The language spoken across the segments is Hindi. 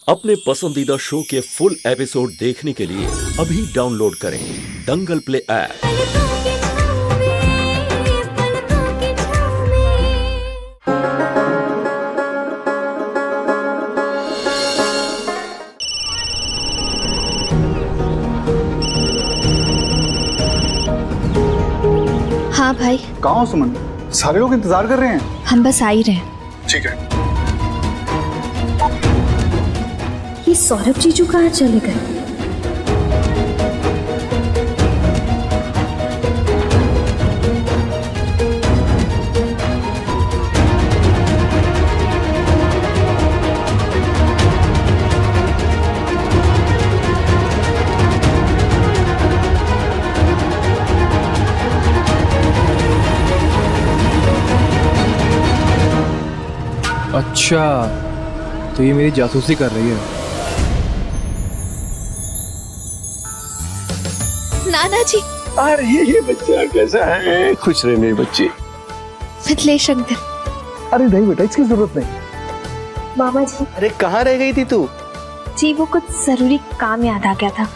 अपने पसंदीदा शो के फुल एपिसोड देखने के लिए अभी डाउनलोड करें दंगल प्ले ऐप। हाँ भाई। कहाँ हो सुमन? सारे लोग इंतजार कर रहे हैं। हम बस आ ही रहे हैं। ठीक है। ये सौरभ जीजू कहाँ चले गए? अच्छा, तो ये मेरी जासूसी कर रही है। नाना जी। अरे ये बच्चा कैसा है? खुश रहे मेरे बच्चे। मिथिलेश अंकल। अरे नहीं बेटा, इसकी जरूरत नहीं। मामा जी। अरे कहाँ रह गई थी तू? जी वो कुछ जरूरी काम याद आ गया था।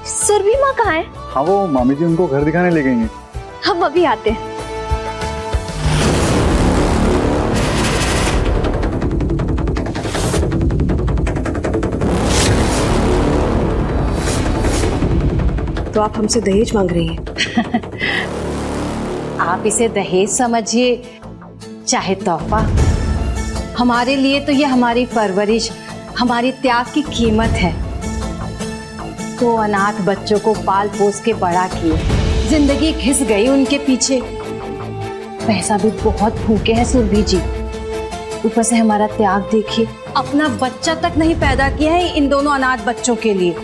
सुरभि माँ कहाँ है? हाँ वो मामी जी उनको घर दिखाने ले गई हैं। हम अभी आते हैं। तो आप हमसे दहेज मांग रही हैं? आप इसे दहेज समझिए चाहे तोहफा, हमारे लिए तो ये हमारी परवरिश, हमारी त्याग की कीमत है। तो अनाथ बच्चों को पाल पोस के बड़ा किए, जिंदगी घिस गई उनके पीछे। पैसा भी बहुत भूखे हैं सुरभि जी, ऊपर से हमारा त्याग देखिए, अपना बच्चा तक नहीं पैदा किया है इन दोनों अनाथ बच्चों के लिए।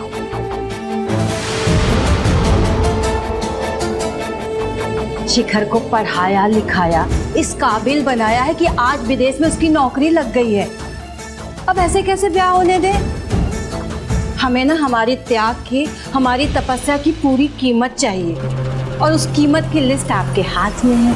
शिखर को पढ़ाया लिखाया, इस काबिल बनाया है कि आज विदेश में उसकी नौकरी लग गई है। अब ऐसे कैसे ब्याह होने दें? हमें ना हमारी त्याग की, हमारी तपस्या की पूरी कीमत चाहिए, और उस कीमत की लिस्ट आपके हाथ में है।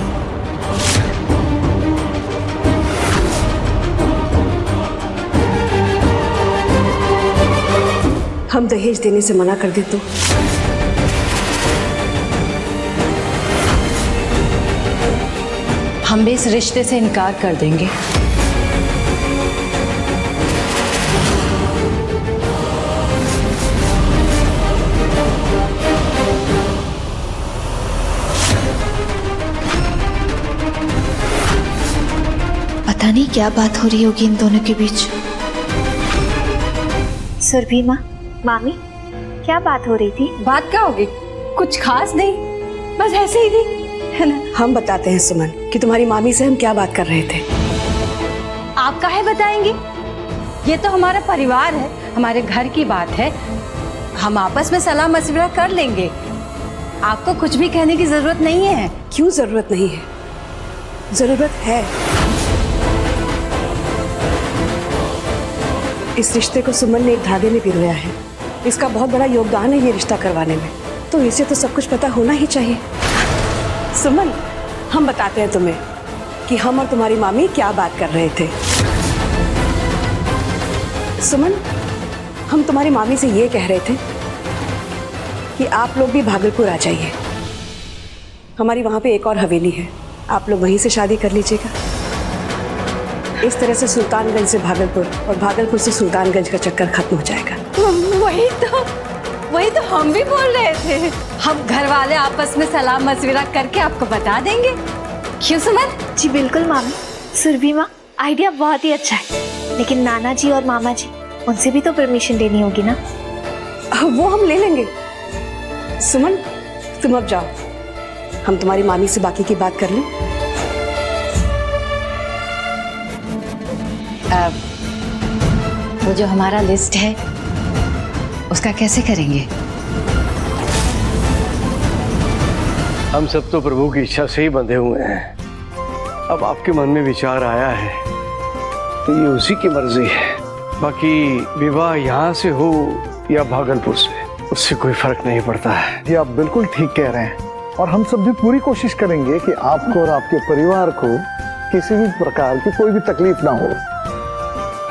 हम दहेज देने से मना कर दे तो? हम भी इस रिश्ते से इनकार कर देंगे। पता नहीं क्या बात हो रही होगी इन दोनों के बीच। सुरभि माँ, मामी, क्या बात हो रही थी? बात क्या होगी? कुछ खास नहीं, बस ऐसे ही थी, है ना? हम बताते हैं सुमन कि तुम्हारी मामी से हम क्या बात कर रहे थे। आप काहे बताएंगी? ये तो हमारा परिवार है, हमारे घर की बात है। हम आपस में सलाह मशवरा कर लेंगे। आपको कुछ भी कहने की जरूरत नहीं है। क्यों जरूरत नहीं है? जरूरत है। इस रिश्ते को सुमन ने एक धागे में पिरोया है। इसका बहुत बड़ा योगदान है ये रिश्ता करवाने में, तो इसे तो सब कुछ पता होना ही चाहिए। सुमन, हम बताते हैं तुम्हें कि हम और तुम्हारी मामी क्या बात कर रहे थे। सुमन, हम तुम्हारी मामी से ये कह रहे थे कि आप लोग भी भागलपुर आ जाइए। हमारी वहाँ पे एक और हवेली है, आप लोग वहीं से शादी कर लीजिएगा। इस तरह से सुल्तानगंज से भागलपुर और भागलपुर से सुल्तानगंज का चक्कर खत्म हो जाएगा। वही तो हम भी बोल रहे थे। हम घर वाले आपस में सलाह मशविरा करके आपको बता देंगे। क्यों सुमन? जी बिल्कुल मामी। सुरभि माँ, आइडिया बहुत ही अच्छा है, लेकिन नाना जी और मामा जी, उनसे भी तो परमिशन लेनी होगी ना? वो हम ले लेंगे। सुमन, तुम अब जाओ, हम तुम्हारी मामी से बाकी की बात कर लें। वो जो हमारा लिस्ट है उसका कैसे करेंगे? हम सब तो प्रभु की इच्छा से ही बंधे हुए हैं। अब आपके मन में विचार आया है तो ये उसी की मर्जी है। बाकी विवाह यहाँ से हो या भागलपुर से, उससे कोई फर्क नहीं पड़ता है। जी आप बिल्कुल ठीक कह रहे हैं, और हम सब भी पूरी कोशिश करेंगे कि आपको और आपके परिवार को किसी भी प्रकार की कोई भी तकलीफ ना हो।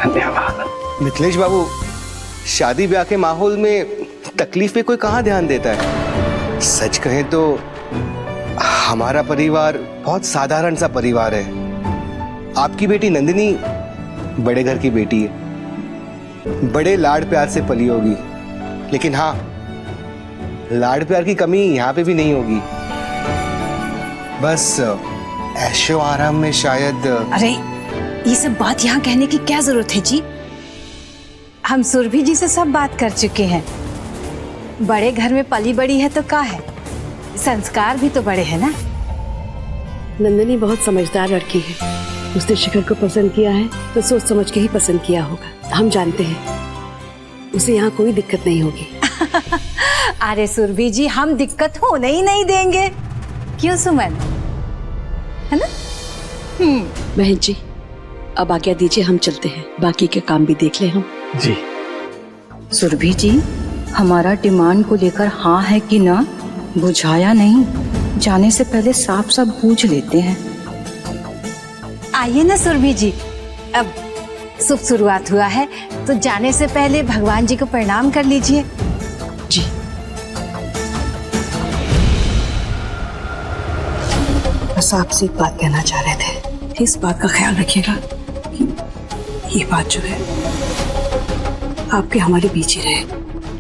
धन्यवाद। मिथिलेश बाबू, शादी ब्याह के माहौल में तकलीफ पे कोई कहाँ ध्यान देता है। सच कहें तो हमारा परिवार बहुत साधारण सा परिवार है। आपकी बेटी नंदिनी बड़े घर की बेटी है, बड़े लाड प्यार से पली होगी, लेकिन हाँ, लाड प्यार की कमी यहाँ पे भी नहीं होगी। बस ऐशो आराम में शायद। अरे ये सब बात यहाँ कहने की क्या जरूरत है जी? हम सुरभि जी से सब बात कर चुके हैं। बड़े घर में पली बड़ी है तो क्या है, संस्कार भी तो बड़े हैं ना। नंदिनी बहुत समझदार लड़की है। उसने शिखर को पसंद किया है तो सोच समझ के ही पसंद किया होगा। हम जानते हैं उसे यहाँ कोई दिक्कत नहीं होगी। अरे सुरभि जी, हम दिक्कत होने ही नहीं देंगे, क्यों सुमन, है ना? बहन जी, अब आज्ञा दीजिए, हम चलते हैं, बाकी के काम भी देख ले हम। जी। सुरभि जी, हमारा डिमांड को लेकर हाँ है कि ना बुझाया नहीं, जाने से पहले साफ साफ पूछ लेते हैं। आइए ना सुरभि जी, अब शुभ शुरुआत हुआ है तो जाने से पहले भगवान जी को प्रणाम कर लीजिए। जी। बस आपसे एक बात कहना चाह रहे थे, इस बात का ख्याल रखिएगा कि ये बात जो है आपके हमारे बीच ही रहे,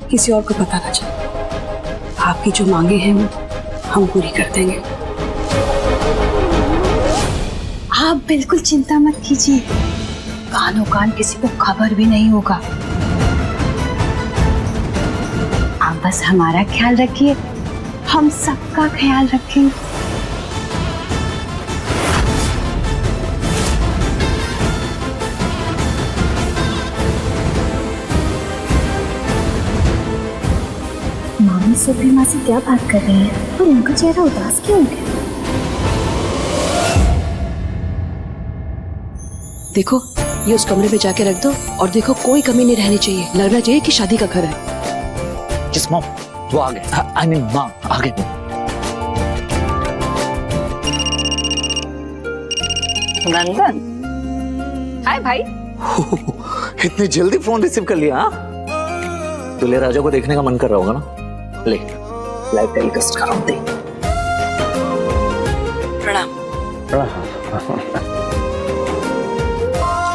किसी और को पता ना चले। आपकी जो मांगे हैं हम पूरी कर देंगे। आप बिल्कुल चिंता मत कीजिए, कानों कान किसी को खबर भी नहीं होगा। आप बस हमारा ख्याल रखिए, हम सबका ख्याल रखेंगे। मामी सुरभि माँ से क्या बात कर रही है और उनका चेहरा उदास क्यों है? देखो, ये उस कमरे में जाके रख दो और देखो कोई कमी नहीं रहनी चाहिए, लगना चाहिए कि शादी का घर है। Yes, Mom, वो आ गए। I mean, माँ आ गए। नंदन, हाय भाई। इतनी जल्दी फोन रिसीव कर लिया? हाँ, दूल्हे राजा को देखने का मन कर रहा होगा ना? ले, लाइव टेलीकास्ट कर रहा हूँ, देख। प्रणाम।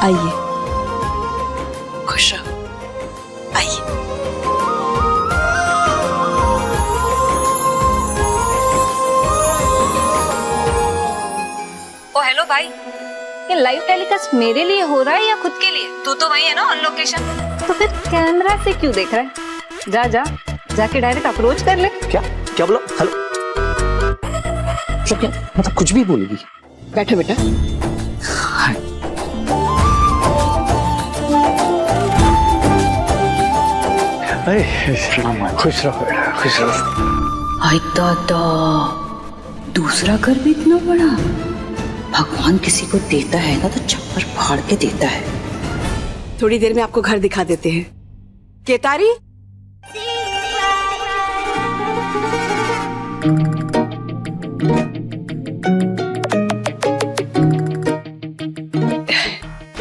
आइए, खुश रहो, आइए। ओ हेलो भाई, ये लाइव टेलीकास्ट मेरे लिए हो रहा है या खुद के लिए? तू तो वही है ना ऑन लोकेशन, तो फिर कैमरा से क्यों देख रहा है? जा जा, जाके डायरेक्ट अप्रोच कर ले। क्या क्या बोला? हेलो, तो क्या मतलब कुछ भी बोलेगी? बैठो बेटा। खुश रहो बेटा, खुश रहो। हाय दादा, दूसरा घर भी इतना बड़ा। भगवान किसी को देता है ना तो छप्पर फाड़ के देता है। थोड़ी देर में आपको घर दिखा देते हैं। केतारी,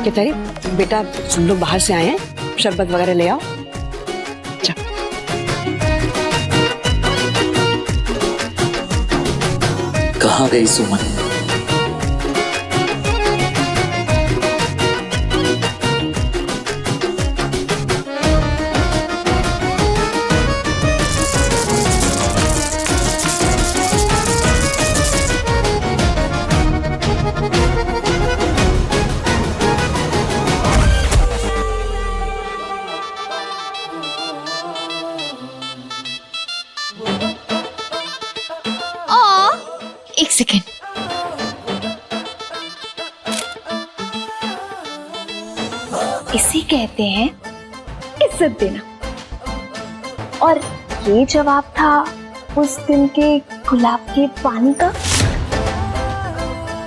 केतारी बेटा, हम लोग बाहर से आए हैं, शरबत वगैरह ले आओ। कहाँ गई सुमन? एक सेकेंड, इसी कहते हैं इज्जत देना। और ये जवाब था उस दिन के गुलाब के पानी का।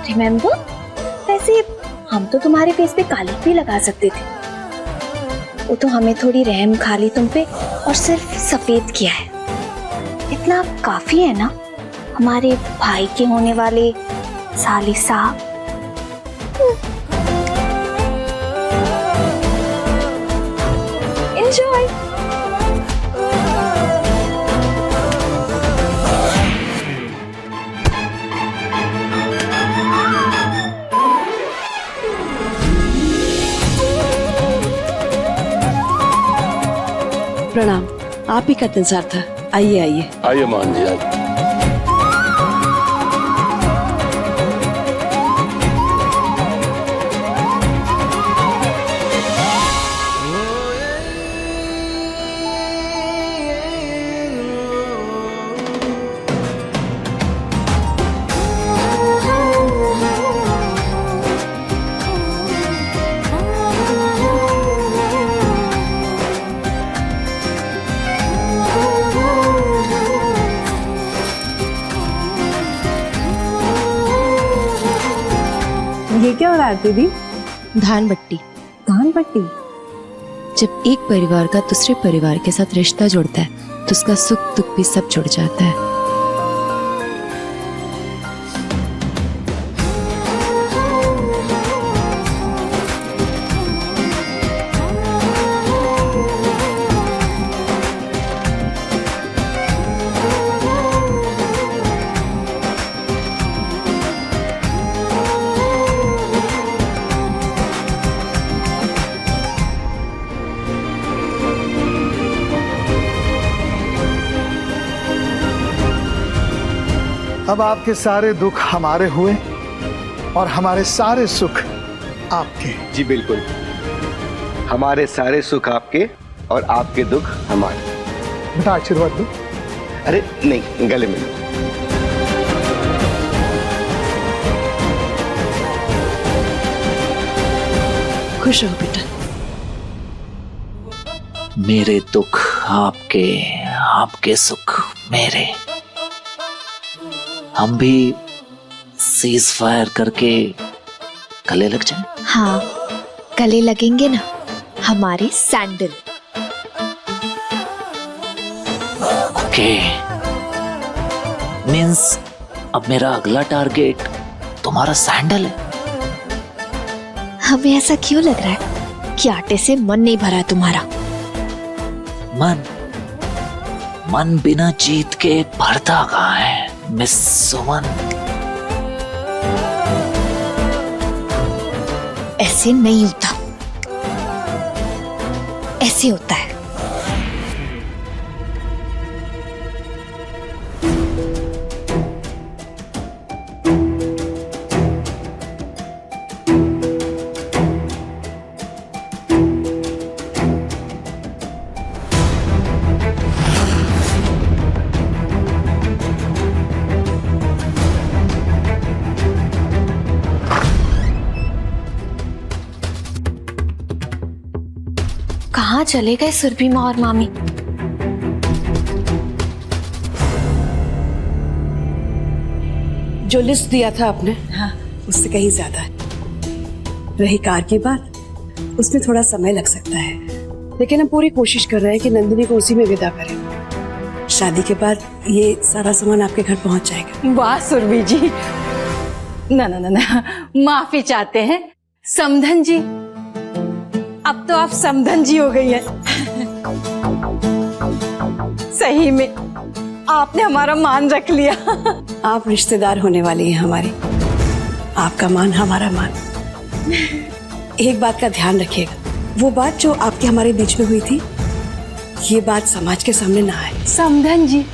रिमेम्बर? वैसे हम तो तुम्हारे फेस पे काली भी लगा सकते थे, वो तो हमें थोड़ी रहम खा ली तुम पे और सिर्फ सफेद किया है। इतना काफी है ना हमारे भाई के होने वाले साली साहब। एंजॉय। प्रणाम, आप ही का इंतजार था। आइए आइए। आइए मान जी, आइए। ये क्या हो रहा है दीदी? धान बट्टी। धान बट्टी? जब एक परिवार का दूसरे परिवार के साथ रिश्ता जुड़ता है तो उसका सुख दुख भी सब जुड़ जाता है। अब आपके सारे दुख हमारे हुए और हमारे सारे सुख आपके। जी बिल्कुल, हमारे सारे सुख आपके और आपके दुख हमारे। बेटा आशीर्वाद दो। अरे नहीं, गले में। खुश रहो बेटा। मेरे दुख आपके, आपके सुख मेरे। हम भी सीज फायर करके गले लग जाए। हाँ, गले लगेंगे ना हमारे सैंडल। ओके, मीन्स अब मेरा अगला टारगेट तुम्हारा सैंडल है। हमें ऐसा क्यों लग रहा है कि आटे से मन नहीं भरा तुम्हारा? मन बिना जीत के भरता कहाँ है मिस सुमन? ऐसे नहीं होता, ऐसे होता है। कहाँ चले गए सुरभि माँ और मामी? जो लिस्ट दिया था आपने, हाँ, उससे कहीं ज्यादा है। रही कार की बात, उसमें थोड़ा समय लग सकता है, लेकिन हम पूरी कोशिश कर रहे हैं कि नंदिनी को उसी में विदा करें। शादी के बाद ये सारा सामान आपके घर पहुंच जाएगा। वाह सुरभि जी, ना ना ना ना, माफी चाहते हैं समधन जी। अब तो आप समधन जी हो गई हैं। सही में आपने हमारा मान रख लिया। आप रिश्तेदार होने वाली हैं हमारी, आपका मान हमारा मान। एक बात का ध्यान रखिएगा, वो बात जो आपके हमारे बीच में हुई थी, ये बात समाज के सामने ना आए। समधन जी,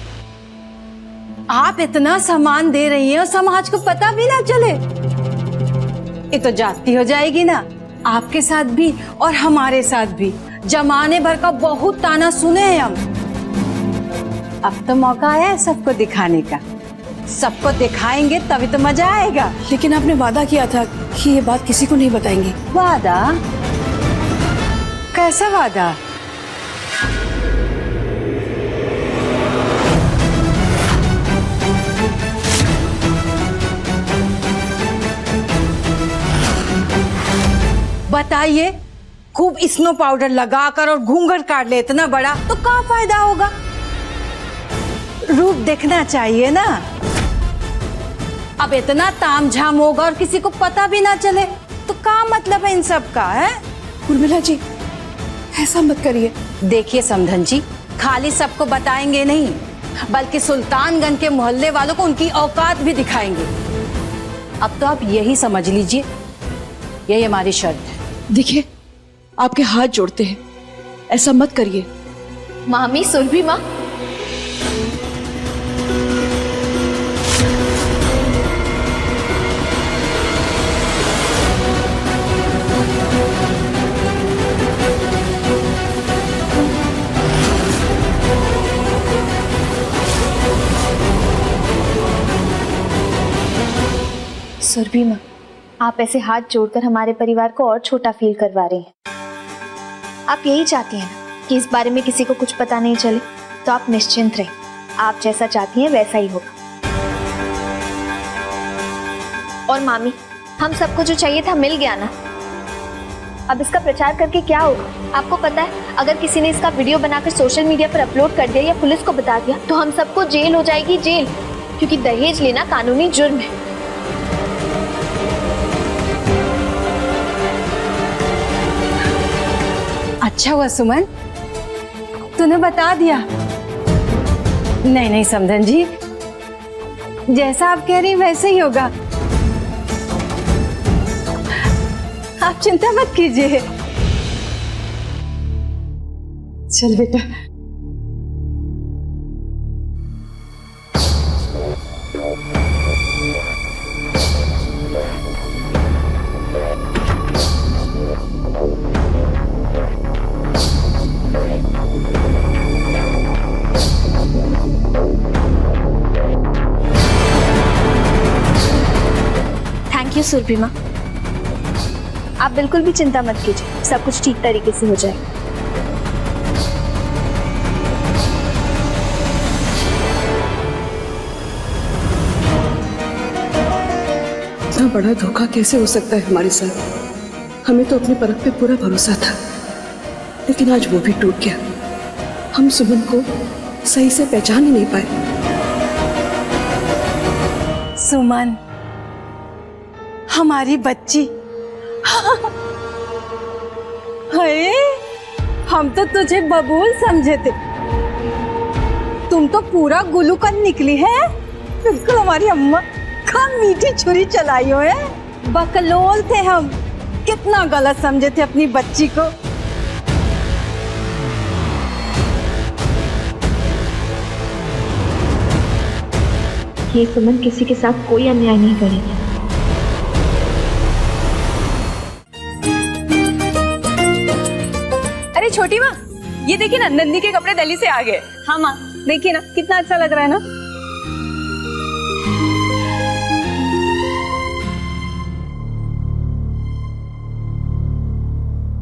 आप इतना सामान दे रही हैं और समाज को पता भी ना चले, ये तो जाती हो जाएगी ना आपके साथ भी और हमारे साथ भी। जमाने भर का बहुत ताना सुने हैं हम, अब तो मौका आया है सबको दिखाने का। सबको दिखाएंगे तभी तो मजा आएगा। लेकिन आपने वादा किया था कि ये बात किसी को नहीं बताएंगे। वादा? कैसा वादा? बताइए, खूब स्नो पाउडर लगाकर और घूंघट काट ले इतना बड़ा तो क्या फायदा होगा? रूप देखना चाहिए ना। अब इतना तामझाम होगा और किसी को पता भी ना चले तो क्या मतलब है इन सब का? है उर्मिला जी, ऐसा मत करिए। देखिए समधन जी, खाली सबको बताएंगे नहीं, बल्कि सुल्तानगंज के मोहल्ले वालों को उनकी औकात भी दिखाएंगे। अब तो आप यही समझ लीजिए, यही हमारी शर्त है। देखिए, आपके हाथ जोड़ते हैं, ऐसा मत करिए। मामी, सुरभि माँ, सुरभि माँ, आप ऐसे हाथ जोड़कर हमारे परिवार को और छोटा फील करवा रही हैं। आप यही चाहती हैं ना कि इस बारे में किसी को कुछ पता नहीं चले, तो आप निश्चिंत रहें, आप जैसा चाहती हैं वैसा ही होगा। और मामी, हम सबको जो चाहिए था मिल गया ना, अब इसका प्रचार करके क्या होगा? आपको पता है, अगर किसी ने इसका वीडियो बनाकर सोशल मीडिया पर अपलोड कर दिया या पुलिस को बता दिया तो हम सबको जेल हो जाएगी, जेल, क्योंकि दहेज लेना कानूनी जुर्म है। अच्छा हुआ सुमन, तूने बता दिया। नहीं नहीं समधन जी, जैसा आप कह रही हैं वैसे ही होगा, आप चिंता मत कीजिए। चल बेटा। थैंक यू सुरभि माँ, आप बिल्कुल भी चिंता मत कीजिए, सब कुछ ठीक तरीके से हो जाएगा। इतना बड़ा धोखा कैसे हो सकता है हमारे साथ? हमें तो अपने परख पे पूरा भरोसा था, लेकिन आज वो भी टूट गया। हम सुमन को सही से पहचान ही नहीं पाए। सुमन, हमारी बच्ची। अरे, हम तो तुझे बबूल समझे थे, तुम तो पूरा गुलूकंद निकली है, बिल्कुल हमारी अम्मा का मीठी छुरी चलाई हो है। बकलोल थे हम, कितना गलत समझे थे अपनी बच्ची को। ये सुमन किसी के साथ कोई अन्याय नहीं करेगी। अरे छोटी माँ, ये देखिए ना, नंदी के कपड़े दिल्ली से आ गए। हाँ माँ, देखिए ना कितना अच्छा लग रहा है ना।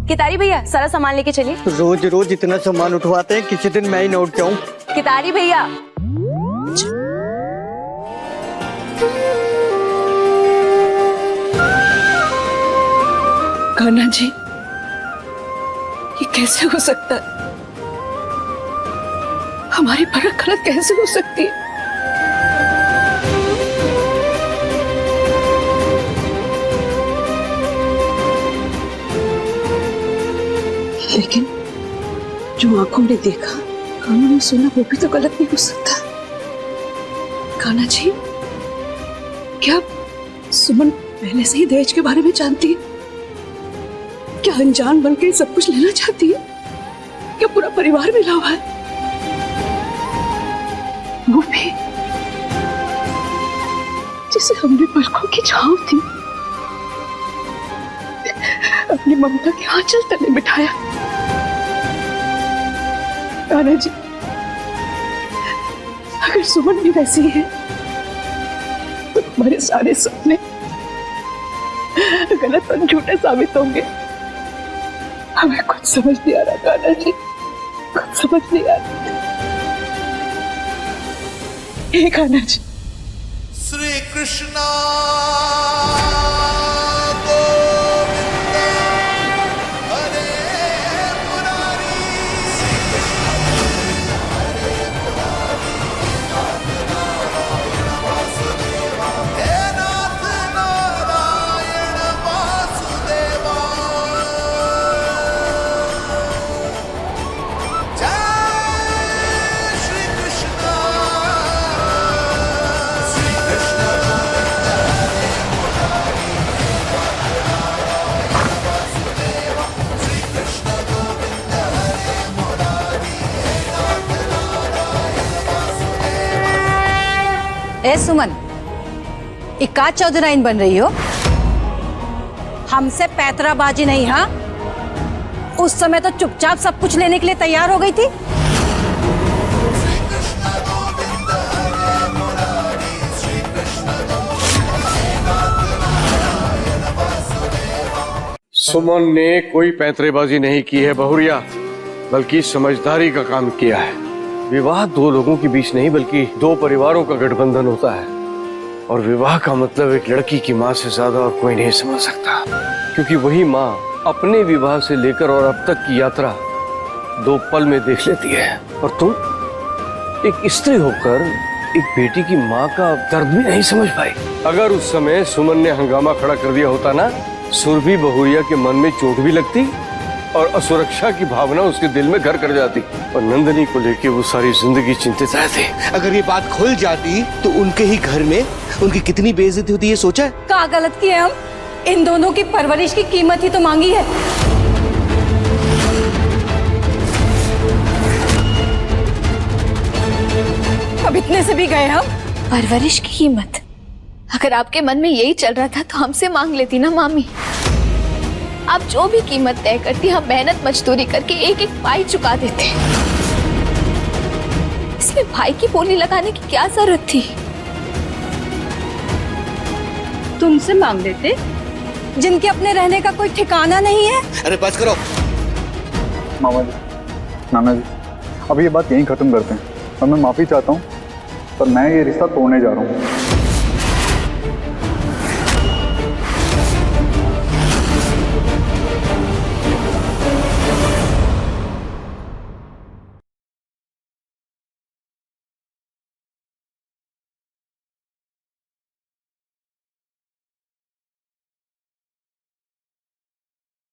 कितारी भैया, सारा सामान लेके चलिए। रोज रोज इतना सामान उठवाते हैं, किसी दिन मैं ही न उठ जाऊं। कितारी भैया। कान्हा जी, ये कैसे हो सकता है? हमारी परख गलत कैसे हो सकती है? लेकिन जो आंखों ने देखा, कानों ने सुना, वो भी तो गलत नहीं हो सकता। कान्हा जी, क्या सुमन पहले से ही दहेज के बारे में जानती है? क्या अनजान बनकर सब कुछ लेना चाहती है? क्या पूरा परिवार मिला हुआ है? वो भी जिसे हमने पलकों की छांव थी, अपनी ममता के आंचल तले बिठाया। कान्हा जी, अगर सुमन भी वैसी है तो हमारे सारे सपने गलत और झूठे साबित होंगे। हमें कुछ समझ नहीं आ रहा कान्हा जी, कुछ समझ नहीं आ रहा। हे कान्हा जी, श्री कृष्णा ए सुमन, इक्का चौधराइन बन रही हो? हमसे पैतराबाजी नहीं, हाँ? उस समय तो चुपचाप सब कुछ लेने के लिए तैयार हो गई थी। सुमन ने कोई पैंतरेबाजी नहीं की है बहुरिया, बल्कि समझदारी का काम किया है। विवाह दो लोगों के बीच नहीं बल्कि दो परिवारों का गठबंधन होता है, और विवाह का मतलब एक लड़की की माँ से ज्यादा और कोई नहीं समझ सकता, क्योंकि वही माँ अपने विवाह से लेकर और अब तक की यात्रा दो पल में देख लेती है। और तुम एक स्त्री होकर एक बेटी की माँ का दर्द भी नहीं समझ पाई। अगर उस समय सुमन ने हंगामा खड़ा कर दिया होता ना, सुरभि बहुरिया के मन में चोट भी लगती और असुरक्षा की भावना उसके दिल में घर कर जाती, और नंदनी को लेके वो सारी जिंदगी चिंतित रहती। अगर ये बात खुल जाती तो उनके ही घर में उनकी कितनी बेइज्जती होती, ये सोचा है? क्या गलत किए हम? इन दोनों की परवरिश की कीमत ही तो मांगी है। अब इतने से भी गए हम। परवरिश की कीमत? अगर आपके मन में यही चल रहा था तो हमसे मांग लेती ना मामी। आप जो भी कीमत तय करती, हम मेहनत मजदूरी करके एक एक पाई चुका देते। इसमें भाई की बोली लगाने की क्या जरूरत थी? तुमसे मांग लेते, जिनके अपने रहने का कोई ठिकाना नहीं है। अरे बस करो। मामा जी, नाना जी, अब ये बात यहीं खत्म करते हैं और मैं माफी चाहता हूँ, पर मैं ये रिश्ता तोड़ने जा रहा हूँ।